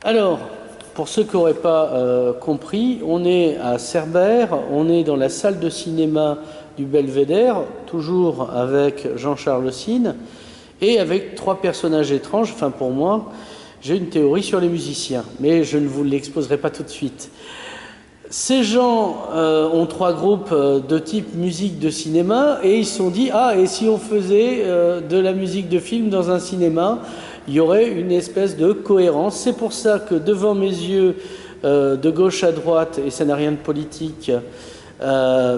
Alors, pour ceux qui n'auraient pas compris, on est à Cerbère, on est dans la salle de cinéma du Belvédère, toujours avec Jean-Charles Sine, et avec trois personnages étranges. Enfin, pour moi, j'ai une théorie sur les musiciens, mais je ne vous l'exposerai pas tout de suite. Ces gens ont trois groupes de type musique de cinéma, et ils se sont dit, ah, et si on faisait de la musique de film dans un cinéma, il y aurait une espèce de cohérence. C'est pour ça que devant mes yeux, de gauche à droite, et ça n'a rien de politique,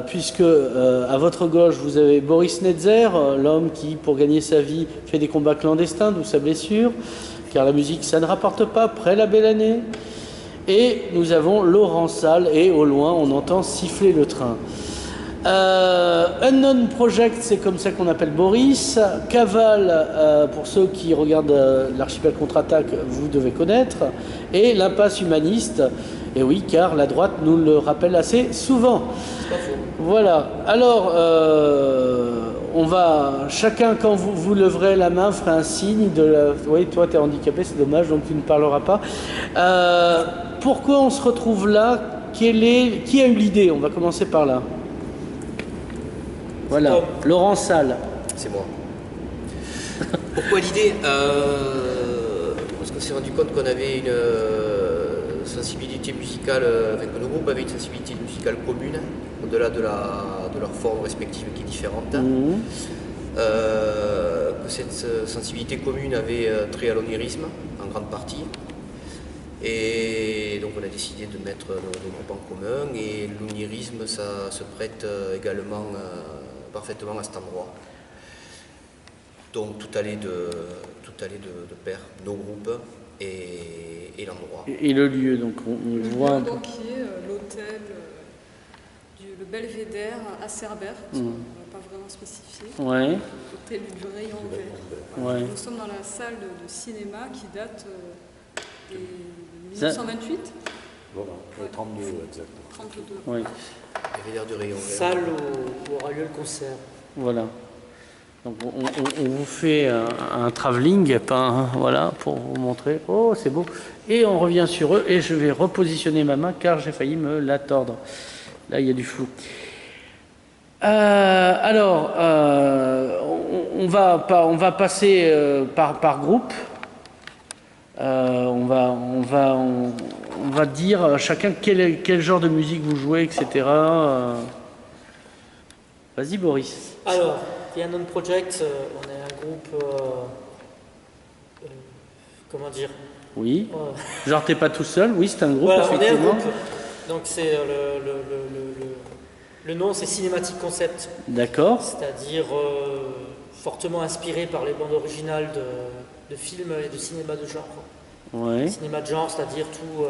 puisque à votre gauche, vous avez Boris Netzer, l'homme qui, pour gagner sa vie, fait des combats clandestins, d'où sa blessure, car la musique, ça ne rapporte pas, après la belle année. Et nous avons Laurent Salle, et au loin, on entend siffler le train. Unknown Project, c'est comme ça qu'on appelle Boris. Cavale, pour ceux qui regardent l'Archipel Contre-Attaque, vous devez connaître. Et l'Impasse Humaniste, et oui, car la droite nous le rappelle assez souvent. C'est pas faux. Voilà. Alors, on va, chacun, quand vous leverez la main, fera un signe de la... Oui, toi, tu es handicapé, c'est dommage, donc tu ne parleras pas. Pourquoi on se retrouve là? Qui a eu l'idée? On va commencer par là. Voilà, Laurent Salle. C'est moi. Pourquoi l'idée Parce qu'on s'est rendu compte qu'on avait une sensibilité musicale, que nos groupes avaient une sensibilité musicale commune, au-delà de leur forme respective qui est différente. Que cette sensibilité commune avait trait à l'onirisme, en grande partie. Et donc on a décidé de mettre nos groupes en commun, et l'onirisme, ça se prête également parfaitement à cet endroit. Donc tout allait de pair, nos groupes et l'endroit. Et le lieu, donc on voit un peu. Donc qui est l'hôtel le Belvédère à Cerbère, on ne va pas vraiment spécifier. Ouais. L'hôtel du Rayon Vert. Ouais. Nous sommes dans la salle de cinéma qui date de 1928. Voilà, 32 exactement. 32. Oui. Belvédère du Rayon Vert. Salle où aura lieu le concert. Voilà. Donc on vous fait un travelling, voilà, pour vous montrer. Oh, c'est beau. Et on revient sur eux, et je vais repositionner ma main car j'ai failli me la tordre. Là, il y a du flou. Alors, on va passer par groupe. On va dire chacun quel genre de musique vous jouez, etc. Vas-y, Boris. Alors, The Unknown Project, on est un groupe. Comment dire? Oui. Genre, t'es pas tout seul. Oui, c'est un groupe, voilà, effectivement. On est un groupe. Donc, c'est le nom, c'est Cinematic Concept. D'accord. C'est-à-dire fortement inspiré par les bandes originales de films et de cinéma de genre. Ouais. Cinéma de genre, c'est-à-dire tout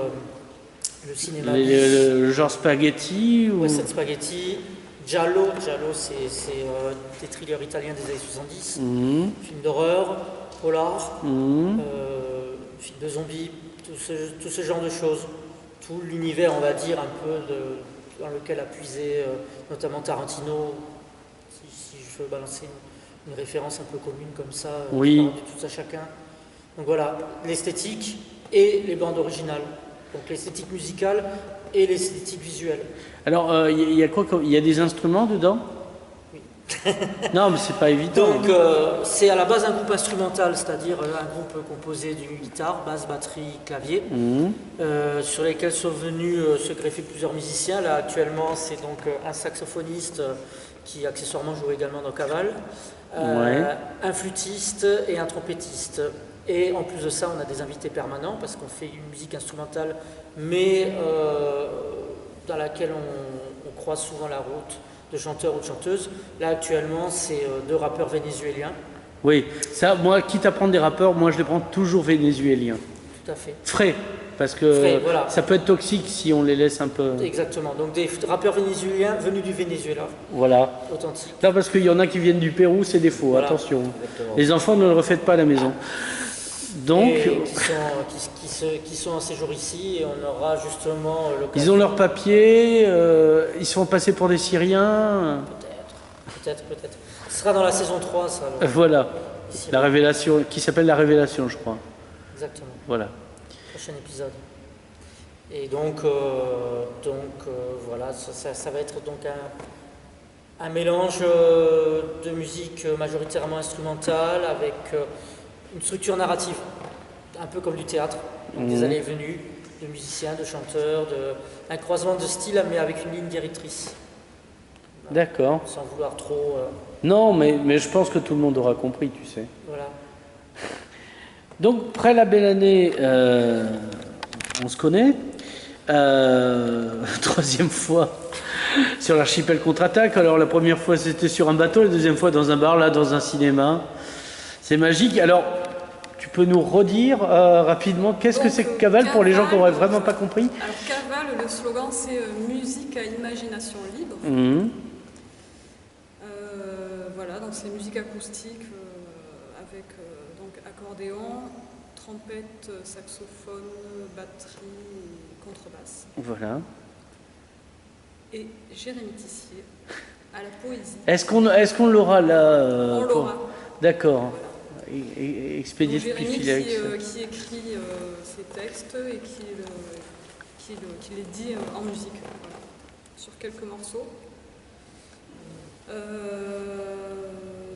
le cinéma. Le genre spaghetti ou... Western Spaghetti. Giallo, c'est des thrillers italiens des années 70, films d'horreur, polar, films de zombies, tout ce genre de choses. Tout l'univers, on va dire, un peu dans lequel a puisé notamment Tarantino, si je veux balancer une référence un peu commune comme ça, oui. De tout à chacun. Donc voilà, l'esthétique et les bandes originales. Donc l'esthétique musicale et l'esthétique visuelle. Alors, il y a quoi? Il y a des instruments dedans? Oui. Non, mais c'est pas évident. Donc, c'est à la base un groupe instrumental, c'est-à-dire un groupe composé d'une guitare, basse, batterie, clavier, sur lesquels sont venus se greffer plusieurs musiciens. Là, actuellement, c'est donc un saxophoniste qui accessoirement joue également dans Cavale, un flûtiste et un trompettiste. Et en plus de ça, on a des invités permanents parce qu'on fait une musique instrumentale, mais dans laquelle on croise souvent la route de chanteurs ou de chanteuses. Là, actuellement, c'est 2 rappeurs vénézuéliens. Oui, ça, moi, quitte à prendre des rappeurs, moi, je les prends toujours vénézuéliens. Tout à fait. Frais, parce que Frais, voilà. Ça peut être toxique si on les laisse un peu... Exactement, donc des rappeurs vénézuéliens venus du Venezuela. Voilà. Authentique. Là, parce qu'il y en a qui viennent du Pérou, c'est des faux, voilà. Attention. Exactement. Les enfants, ne le refaites pas à la maison. Donc, et qui sont en séjour ici, et on aura justement l'occasion... Ils ont leurs papiers, ils se font passer pour des Syriens. Peut-être. Ce sera dans la saison 3, ça. Alors. Voilà, la révélation, qui s'appelle La Révélation, je crois. Exactement. Voilà. prochain épisode. Et donc, voilà, ça va être donc un mélange de musique majoritairement instrumentale avec une structure narrative, un peu comme du théâtre, donc des allées et venues de musiciens, de chanteurs, un croisement de styles mais avec une ligne directrice. D'accord. Sans vouloir trop... Non, mais je pense que tout le monde aura compris, tu sais. Voilà. Donc, près la belle année, on se connaît. Troisième fois sur l'archipel contre-attaque. Alors, la première fois, c'était sur un bateau, la deuxième fois dans un bar, là, dans un cinéma. C'est magique. Alors, tu peux nous redire rapidement qu'est-ce que c'est que Cavale pour les gens qui n'auraient vraiment pas compris? Alors, Cavale, le slogan, c'est musique à imagination libre. Voilà, donc c'est musique acoustique avec donc accordéon, trompette, saxophone, batterie, contrebasse. Voilà. Et Jérémy Tissier à la poésie. Est-ce qu'on l'aura là On l'aura. D'accord. Voilà. Expédié donc, depuis Jérémy Philax. qui écrit ses textes et qui les dit en musique, voilà, sur quelques morceaux.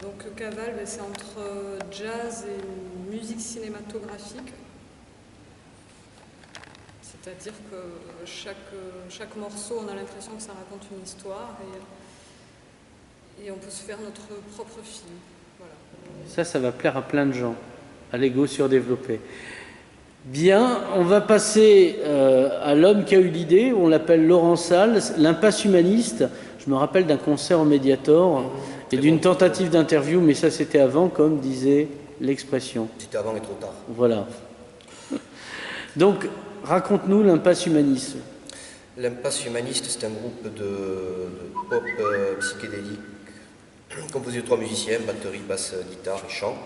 Donc Cavale, c'est entre jazz et musique cinématographique. C'est-à-dire que chaque morceau, on a l'impression que ça raconte une histoire et on peut se faire notre propre film. Voilà. Ça va plaire à plein de gens, à l'ego surdéveloppé. Bien, on va passer à l'homme qui a eu l'idée, on l'appelle Laurent Salles, l'impasse humaniste. Je me rappelle d'un concert au Mediator et d'une tentative d'interview, mais ça c'était avant, comme disait l'expression. C'était avant et trop tard. Voilà. Donc, raconte-nous l'impasse humaniste. L'impasse humaniste, c'est un groupe de pop psychédélique composé de 3 musiciens, batterie, basse, guitare et chant,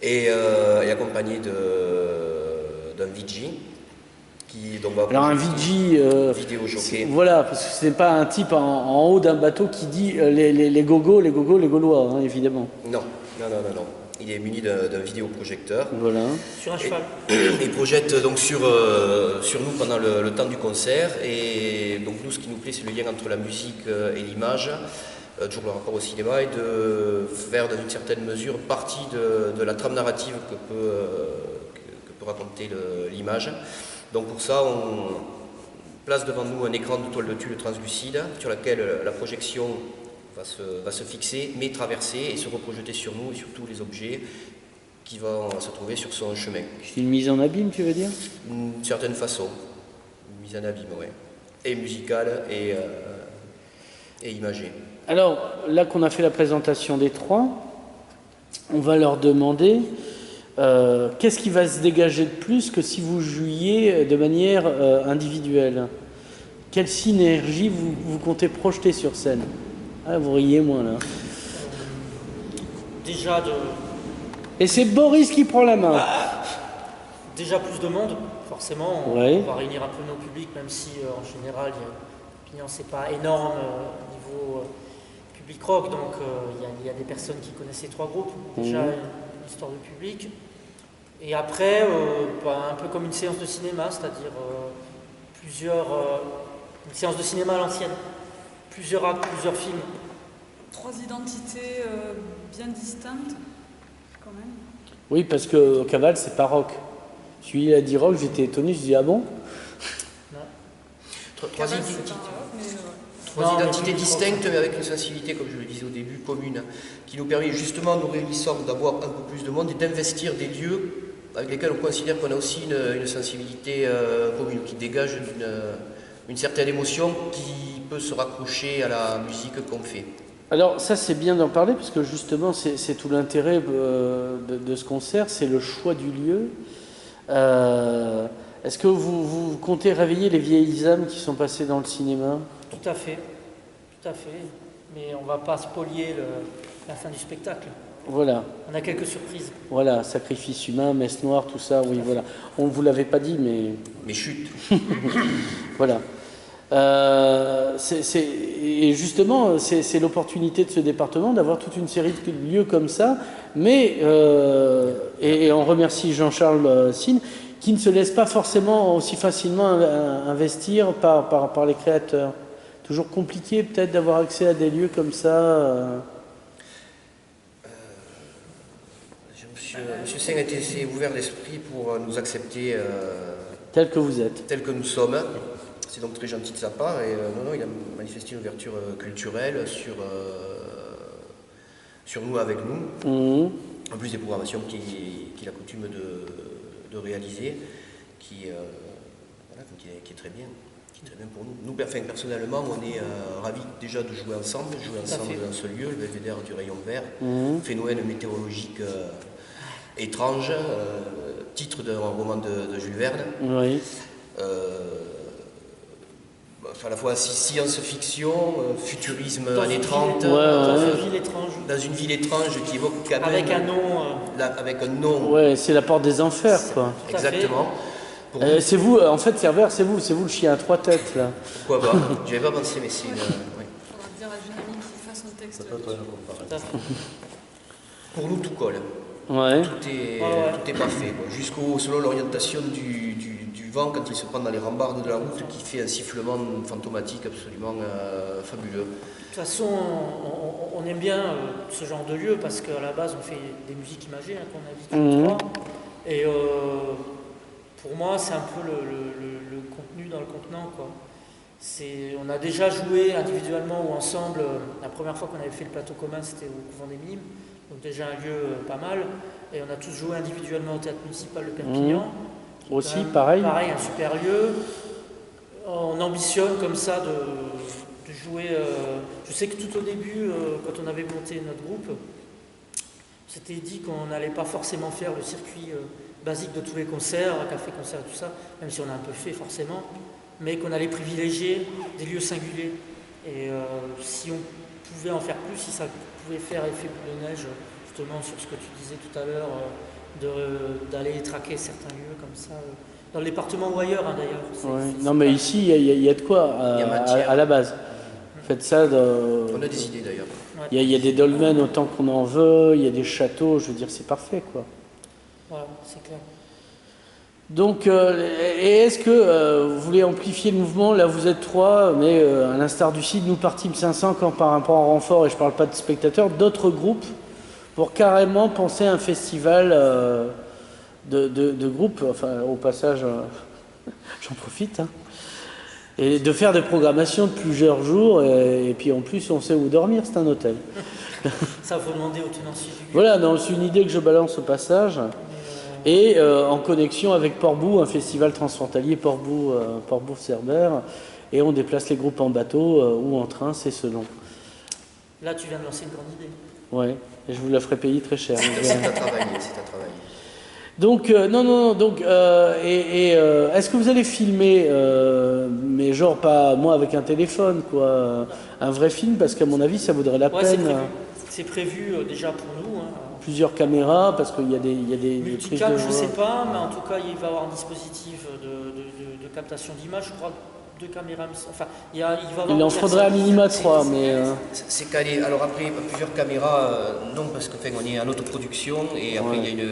et accompagné d'un VJ. Alors un VJ, vidéo jockey. Voilà, parce que ce n'est pas un type en haut d'un bateau qui dit les gogos, les Gaulois, hein, évidemment. Non. Il est muni d'un vidéoprojecteur. Voilà. Sur un cheval. Il projette donc sur nous pendant le temps du concert. Et donc nous, ce qui nous plaît, c'est le lien entre la musique et l'image, toujours le rapport au cinéma, et de faire dans une certaine mesure partie de la trame narrative que peut raconter l'image. Donc pour ça, on place devant nous un écran de toile de tulle translucide sur laquelle la projection va se fixer, mais traverser et se reprojeter sur nous et sur tous les objets qui vont se trouver sur son chemin. C'est une mise en abîme, tu veux dire? D'une certaine façon, une mise en abîme, oui. Et musicale et imagée. Alors, là qu'on a fait la présentation des trois, on va leur demander qu'est-ce qui va se dégager de plus que si vous jouiez de manière individuelle? Quelle synergie vous comptez projeter sur scène? Ah, vous riez moins là. Déjà Et c'est Boris qui prend la main. Déjà plus de monde, forcément. On va réunir un peu nos publics, même si en général, l'opinion c'est pas énorme au niveau public rock. Donc il y a des personnes qui connaissent ces 3 groupes. Déjà une histoire de public. Et après, un peu comme une séance de cinéma, c'est-à-dire une séance de cinéma à l'ancienne. Plusieurs actes, plusieurs films. 3 identités bien distinctes, quand même. Oui, parce que Cavale, c'est pas rock. Celui il a dit rock, j'étais étonné, je dis ah bon? Trois identités distinctes, mais avec une sensibilité, comme je le disais au début, commune, qui nous permet justement, nous réunissant, d'avoir un peu plus de monde et d'investir des lieux avec lesquels on considère qu'on a aussi une sensibilité commune, qui dégage une certaine émotion qui peut se raccrocher à la musique qu'on fait. Alors ça c'est bien d'en parler parce que justement c'est tout l'intérêt de ce concert, c'est le choix du lieu. Est-ce que vous comptez réveiller les vieilles âmes qui sont passées dans le cinéma? Tout à fait. Mais on ne va pas spolier la fin du spectacle. Voilà. On a quelques surprises. Voilà, sacrifice humain, messe noire, tout ça, oui, voilà. On ne vous l'avait pas dit, mais... Mais chut. Voilà. Et justement, c'est l'opportunité de ce département d'avoir toute une série de lieux comme ça, mais, et on remercie Jean-Charles Sine, qui ne se laissent pas forcément aussi facilement investir par les créateurs. Toujours compliqué peut-être d'avoir accès à des lieux comme ça. Monsieur Singh s'est ouvert l'esprit pour nous accepter Tel que vous êtes. tels que nous sommes. C'est donc très gentil de sa part. Et non, il a manifesté une ouverture culturelle sur nous, avec nous. Mmh. En plus des programmations qu'il a coutume de réaliser, qui est très bien. Très bien pour nous. Nous, personnellement, on est ravis déjà de jouer ensemble dans ce lieu, le Belvédère du Rayon Vert, phénomène météorologique étrange, titre d'un roman de Jules Verne. Oui. À la fois science-fiction, futurisme Dans années une 30, dans une ville étrange qui évoque quand même... avec un nom. Avec un nom. Ouais, c'est la porte des enfers, quoi. Exactement. C'est vous, en fait, Cerbère, c'est vous le chien à 3 têtes, là. Pourquoi pas? J'y avais pas pensé, mais c'est une... Il faudra dire à Dynamique qu'il fasse un texte. Pour nous, tout colle. Ouais. Tout est parfait. Selon l'orientation du vent, quand il se prend dans les rambardes de la route, qui fait un sifflement fantomatique absolument fabuleux. De toute façon, on aime bien ce genre de lieu parce qu'à la base, on fait des musiques imagées qu'on a vues tous les trois. Et pour moi, c'est un peu le contenu dans le contenant, quoi. On a déjà joué individuellement ou ensemble. La première fois qu'on avait fait le plateau commun, c'était au Couvent des Mimes, donc déjà un lieu pas mal. Et on a tous joué individuellement au Théâtre Municipal de Perpignan. Aussi, pareil. Pareil, un super lieu. On ambitionne comme ça de jouer. Je sais que tout au début, quand on avait monté notre groupe, on s'était dit qu'on n'allait pas forcément faire le circuit basique de tous les concerts, café-concert et tout ça, même si on a un peu fait forcément, mais qu'on allait privilégier des lieux singuliers. Et si on pouvait en faire plus, si ça pouvait faire effet boule de neige, justement sur ce que tu disais tout à l'heure, d'aller traquer certains lieux comme ça, dans le département ou ailleurs d'ailleurs. Ouais. Non mais ici, il y a de quoi à la base. Faites ça. On a des idées d'ailleurs. Il y a des dolmens autant qu'on en veut, il y a des châteaux, je veux dire, c'est parfait, quoi. Voilà, c'est clair. Donc, et est-ce que vous voulez amplifier le mouvement? Là, vous êtes 3, mais à l'instar du site, nous partîmes 500 quand par rapport en renfort, et je ne parle pas de spectateurs, d'autres groupes, pour carrément penser à un festival de groupes, enfin, au passage, j'en profite, hein, et de faire des programmations de plusieurs jours, et puis en plus, on sait où dormir, c'est un hôtel. Ça, il faut demander au tenancier du lieu. Voilà, c'est une idée que je balance au passage. Et en connexion avec Port-Bou, un festival transfrontalier Port-Bou-Cerbère, et on déplace les groupes en bateau ou en train, c'est selon. Là, tu viens de lancer une grande idée. Ouais, et je vous la ferai payer très cher. C'est à travailler. Donc, est-ce que vous allez filmer, mais genre pas moi avec un téléphone, quoi, un vrai film, parce qu'à mon avis, ça vaudrait la peine. C'est prévu déjà pour nous. Hein. Plusieurs caméras, parce qu'il y a des multicam, je ne sais pas, mais en tout cas, il va y avoir un dispositif de captation d'image, je crois, 2 caméras. Enfin, il en faudrait à minima 3, mais... C'est calé. Alors après, plusieurs caméras, non, parce qu'on est en autoproduction, et après, il y a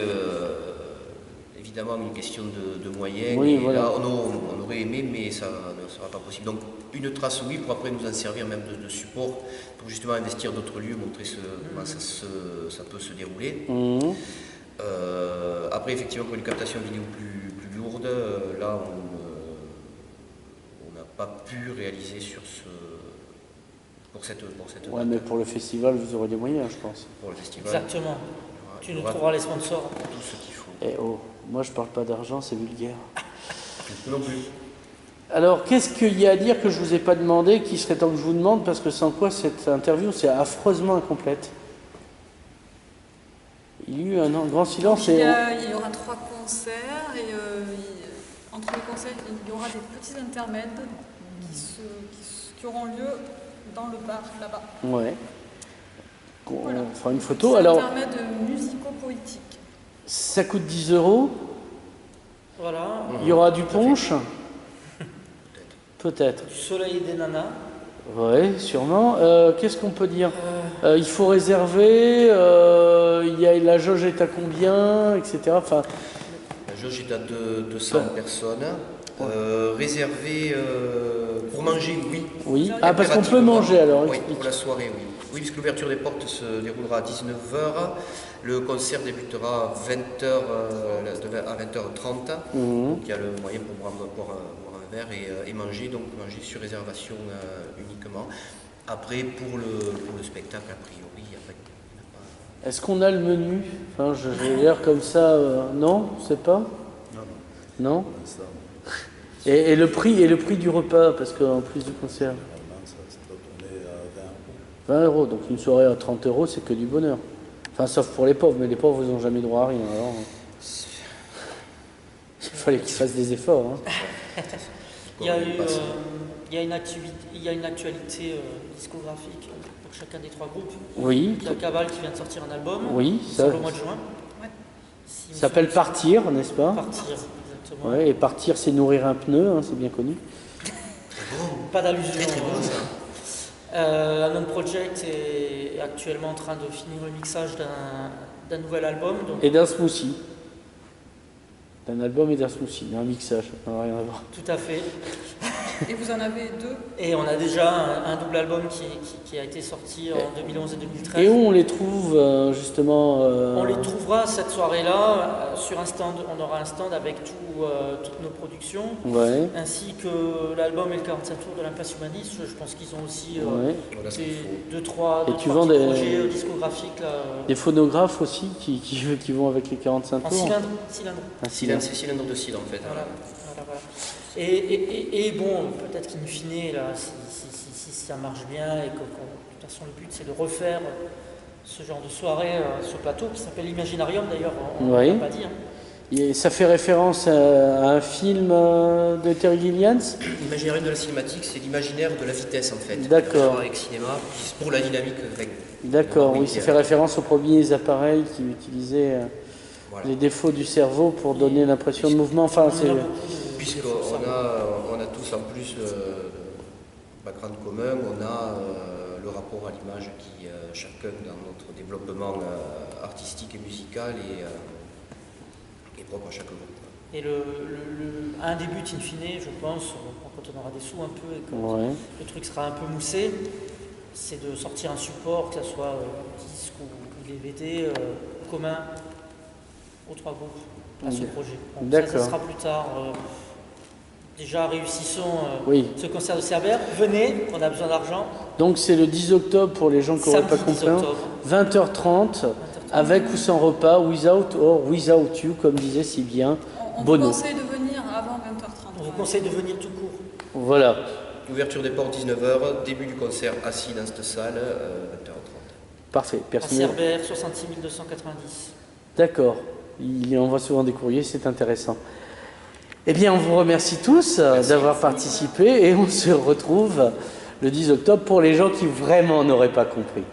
évidemment une question de moyens. Oui, et voilà. là, on aurait aimé, mais ça ne sera pas possible. Donc, une trace, oui, pour après nous en servir même de support, pour justement investir d'autres lieux, montrer comment ça peut se dérouler. Après, effectivement, pour une captation vidéo plus lourde, là, on n'a pas pu réaliser pour cette ouais, mais pour le festival, vous aurez des moyens, je pense. Pour le festival. Exactement. Tu nous trouveras les sponsors. Tout ce qu'il faut. Eh oh, moi je parle pas d'argent, c'est vulgaire. Non plus. Alors, qu'est-ce qu'il y a à dire que je vous ai pas demandé, qui serait temps que je vous demande, parce que sans quoi cette interview, c'est affreusement incomplète. Il y a eu un grand silence. Il y aura 3 concerts, et entre les concerts, il y aura des petits intermèdes qui auront lieu dans le parc, là-bas. Ouais. Voilà. On fera une photo. Alors, intermèdes musico-poétiques. Ça coûte 10 €. Voilà. Il y aura du punch. Peut-être. Du soleil et des nanas. Oui, sûrement. Qu'est-ce qu'on peut dire? Il faut réserver. La jauge est à combien, etc. Enfin, La jauge est à 200 personnes. Réservé pour manger, oui. Oui. Ah, parce qu'on peut manger alors. Oui, Explique. pour la soirée, oui. Oui, puisque l'ouverture des portes se déroulera à 19 h. Le concert débutera à 20 h à 20h30. Donc il y a le moyen pour boire un verre et manger, donc manger sur réservation uniquement. Après, pour le spectacle, a priori, il n'y a pas. Est-ce qu'on a le menu? Enfin, j'ai l'air comme ça. Non, c'est pas. Non. Et le prix du repas, parce qu'en plus du concert. Ça doit tourner à 20 euros. 20 €, donc une soirée à 30 €, c'est que du bonheur. Enfin, sauf pour les pauvres, mais les pauvres, ils n'ont jamais droit à rien. Alors, il fallait qu'ils fassent des efforts. Hein. Il y a une actualité discographique pour chacun des trois groupes. Oui. Il y a Cabal qui vient de sortir un album. Oui, sur le mois de juin. Ça s'appelle Partir, n'est-ce pas? Partir, exactement. Ouais, et partir, c'est nourrir un pneu, hein, c'est bien connu. Pas d'allusion. Très très bon ça. Anon Project est actuellement en train de finir le mixage d'un nouvel album. Donc, Et d'un smoothie. D'un album et d'un smoothie, un mixage, ça n'a rien à voir. tout à fait. Et vous en avez deux? Et on a déjà un double album qui a été sorti en 2011 et 2013. Et où on les trouve justement On les trouvera cette soirée-là sur un stand. On aura un stand avec toutes nos productions, Ouais, ainsi que l'album et le 45 tours de l'Impasse Humaniste. Je pense qu'ils ont aussi ouais. Voilà ce qu'il faut. deux, trois Et petits tu vends des- projets discographiques là, Des phonographes aussi qui vont avec les 45 en tours. cylindre. Un cylindre. C'est cylindre de cidre en fait. Voilà. Et bon, peut-être qu'in fine, là, si ça marche bien et que de toute façon le but c'est de refaire ce genre de soirée sur ce plateau qui s'appelle l'Imaginarium d'ailleurs, on Oui. ne l'a pas dit. Hein. Et ça fait référence à un film de Terry Gilliam. L'imaginaire de la cinématique, c'est l'imaginaire de la vitesse en fait. D'accord. Avec cinéma, pour la dynamique. D'accord, oui, ça qui fait référence aux premiers appareils qui utilisaient voilà. les défauts du cerveau pour donner l'impression de mouvement. Enfin, c'est... Puisqu'on on a tous en plus background commun, on a le rapport à l'image qui, chacun dans notre développement artistique et musical est propre à chaque groupe. Et un des buts in fine, je pense, quand on aura des sous un peu et que Ouais. le truc sera un peu moussé, c'est de sortir un support, que ce soit disque ou DVD commun aux trois groupes à ce projet. Donc ça D'accord. sera plus tard. Déjà réussissons Oui. ce concert de Cerbère. Venez, on a besoin d'argent. Donc c'est le 10 octobre pour les gens qui n'auraient pas Samedi 10 compris. octobre. 20h30, avec ou sans repas, without or without you, comme disait si bien On vous Bono. conseille de venir avant 20h30. On vous conseille de venir tout court. Voilà. Ouverture des portes 19 h, début du concert assis dans cette salle 20h30. Parfait. À Personne... Cerbère, 66 290. D'accord. Il envoie souvent des courriers, c'est intéressant. Eh bien, on vous remercie tous d'avoir participé et on se retrouve le 10 octobre pour les gens qui vraiment n'auraient pas compris.